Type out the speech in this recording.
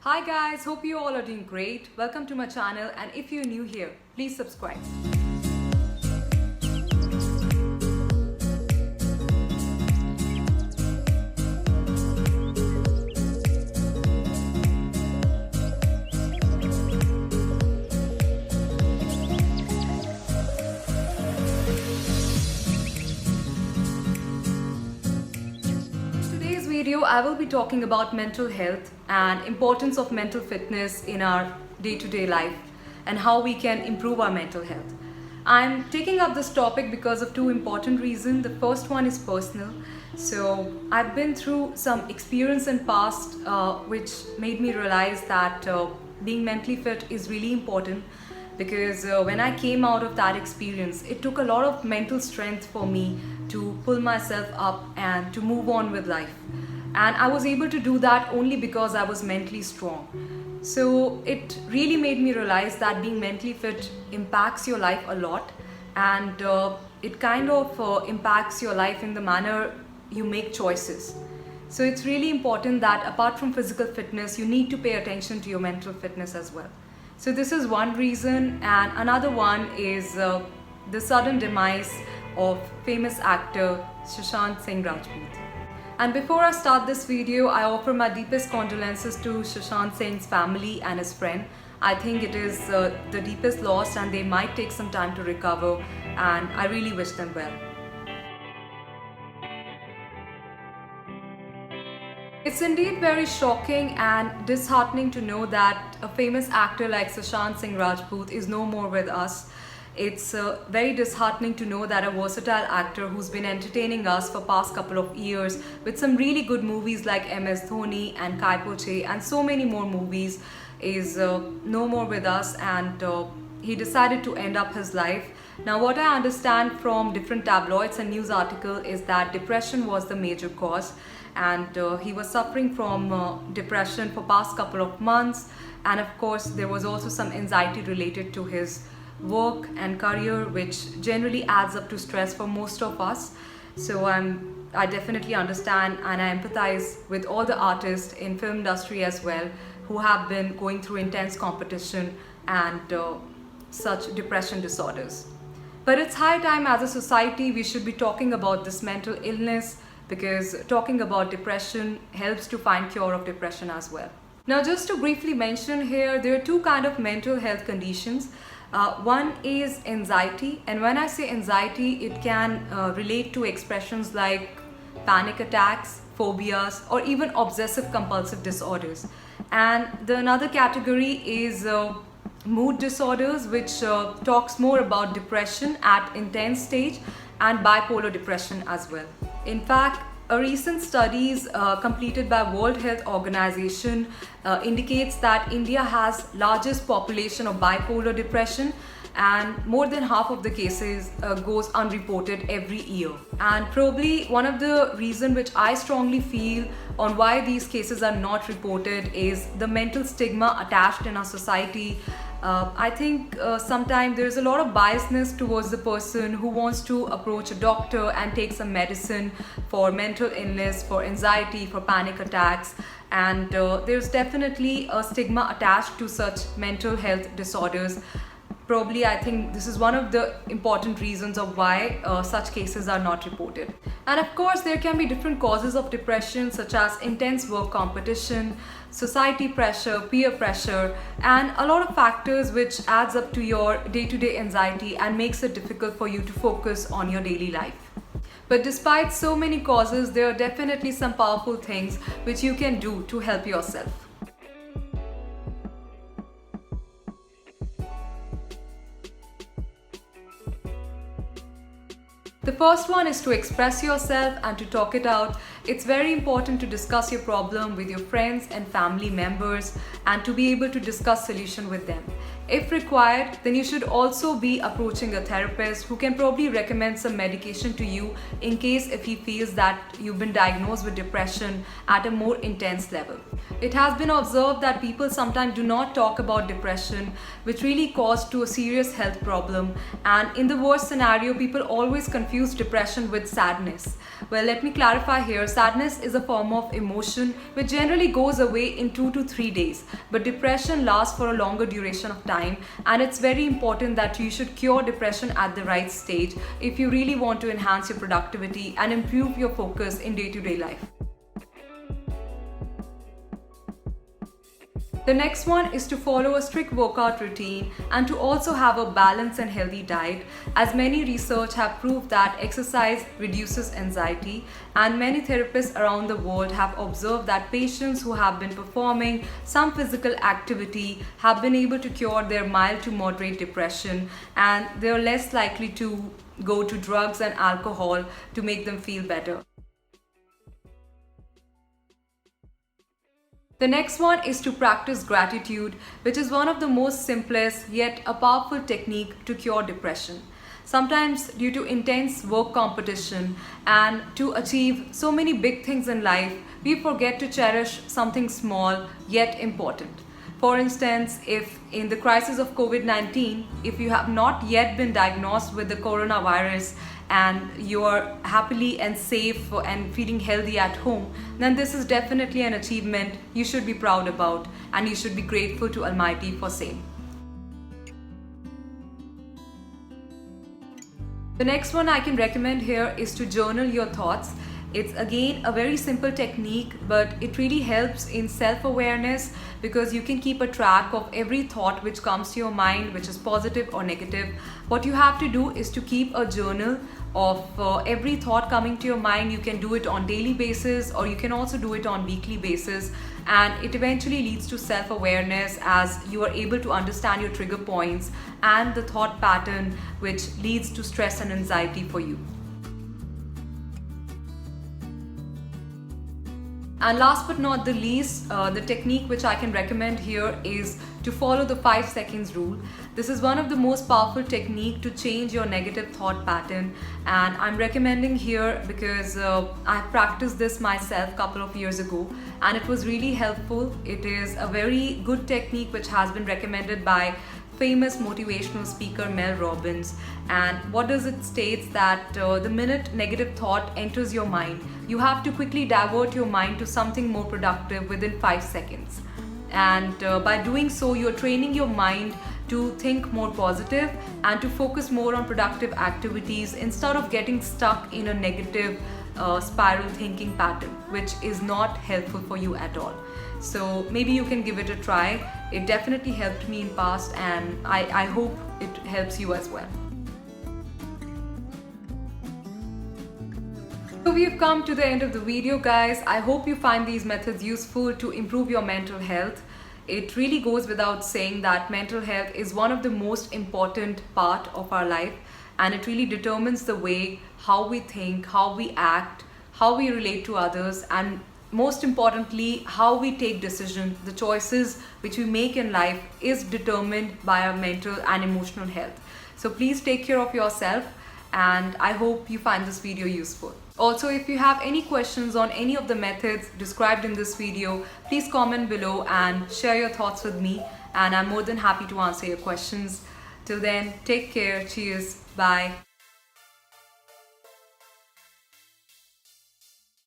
Hi guys, hope you all are doing great. Welcome to my channel, and if you're new here, please subscribe. Today's video, I will be talking about mental health and importance of mental fitness in our day-to-day life and how we can improve our mental health. I'm taking up this topic because of two important reasons. The first one is personal. So I've been through some experience in past which made me realize that being mentally fit is really important, because when I came out of that experience, it took a lot of mental strength for me to pull myself up and to move on with life. And I was able to do that only because I was mentally strong. So it really made me realize that being mentally fit impacts your life a lot, and it kind of impacts your life in the manner you make choices. So it's really important that apart from physical fitness, you need to pay attention to your mental fitness as well. So this is one reason, and another one is the sudden demise of famous actor Sushant Singh Rajput. And before I start this video, I offer my deepest condolences to Sushant Singh's family and his friend. I think it is the deepest loss, and they might take some time to recover, and I really wish them well. It's indeed very shocking and disheartening to know that a famous actor like Sushant Singh Rajput is no more with us. It's very disheartening to know that a versatile actor who's been entertaining us for past couple of years with some really good movies like MS Dhoni and Kai Po Che and so many more movies is no more with us, and he decided to end up his life. Now, what I understand from different tabloids and news articles is that depression was the major cause, and he was suffering from depression for past couple of months, and of course there was also some anxiety related to his work and career, which generally adds up to stress for most of us. So I definitely understand, and I empathize with all the artists in film industry as well who have been going through intense competition and such depression disorders. But it's high time as a society we should be talking about this mental illness, because talking about depression helps to find cure of depression as well. Now, just to briefly mention here, there are two kinds of mental health conditions. One is anxiety, and when I say anxiety, it can relate to expressions like panic attacks, phobias, or even obsessive compulsive disorders. And the another category is mood disorders, which talks more about depression at intense stage and bipolar depression as well. In fact, a recent studies completed by World Health Organization indicates that India has largest population of bipolar depression, and more than half of the cases goes unreported every year. And probably one of the reasons which I strongly feel on why these cases are not reported is the mental stigma attached in our society. I think sometimes there's a lot of biasness towards the person who wants to approach a doctor and take some medicine for mental illness, for anxiety, for panic attacks, and there's definitely a stigma attached to such mental health disorders. Probably, I think this is one of the important reasons of why such cases are not reported. And of course, there can be different causes of depression, such as intense work competition, society pressure, peer pressure, and a lot of factors which adds up to your day-to-day anxiety and makes it difficult for you to focus on your daily life. But despite so many causes, there are definitely some powerful things which you can do to help yourself. The first one is to express yourself and to talk it out. It's very important to discuss your problem with your friends and family members and to be able to discuss solution with them. If required, then you should also be approaching a therapist who can probably recommend some medication to you in case if he feels that you've been diagnosed with depression at a more intense level. It has been observed that people sometimes do not talk about depression, which really causes to a serious health problem, and in the worst scenario, people always confuse depression with sadness. Well, let me clarify here. sadness is a form of emotion which generally goes away in 2 to 3 days, but depression lasts for a longer duration of time, and it's very important that you should cure depression at the right stage if you really want to enhance your productivity and improve your focus in day-to-day life. The next one is to follow a strict workout routine and to also have a balanced and healthy diet, as many research have proved that exercise reduces anxiety, and many therapists around the world have observed that patients who have been performing some physical activity have been able to cure their mild to moderate depression, and they're less likely to go to drugs and alcohol to make them feel better. The next one is to practice gratitude, which is one of the most simplest yet a powerful technique to cure depression. Sometimes, due to intense work competition and to achieve so many big things in life, we forget to cherish something small yet important. For instance, if in the crisis of COVID-19, if you have not yet been diagnosed with the coronavirus and you are happily and safe and feeling healthy at home, then this is definitely an achievement you should be proud about, and you should be grateful to Almighty for same. The next one I can recommend here is to journal your thoughts. It's again a very simple technique, but it really helps in self-awareness because you can keep a track of every thought which comes to your mind, which is positive or negative. What you have to do is to keep a journal of every thought coming to your mind. You can do it on daily basis, or you can also do it on weekly basis, and it eventually leads to self-awareness as you are able to understand your trigger points and the thought pattern which leads to stress and anxiety for you. And last but not the least, the technique which I can recommend here is to follow the 5 seconds rule. This is one of the most powerful technique to change your negative thought pattern, and I'm recommending here because I practiced this myself a couple of years ago and it was really helpful. It is a very good technique which has been recommended by famous motivational speaker Mel Robbins, and what does it states that the minute negative thought enters your mind, you have to quickly divert your mind to something more productive within 5 seconds, and by doing so you're training your mind to think more positive and to focus more on productive activities instead of getting stuck in a negative spiral thinking pattern, which is not helpful for you at all. So maybe you can give it a try. It definitely helped me in past, and I hope it helps you as well. So we've come to the end of the video, guys. I hope you find these methods useful to improve your mental health. It really goes without saying that mental health is one of the most important part of our life, and it really determines the way how we think, how we act, how we relate to others, and most importantly, how we take decisions. The choices which we make in life is determined by our mental and emotional health. So please take care of yourself, and I hope you find this video useful. Also, if you have any questions on any of the methods described in this video, please comment below and share your thoughts with me, and I'm more than happy to answer your questions. Till then, take care. Cheers. Bye.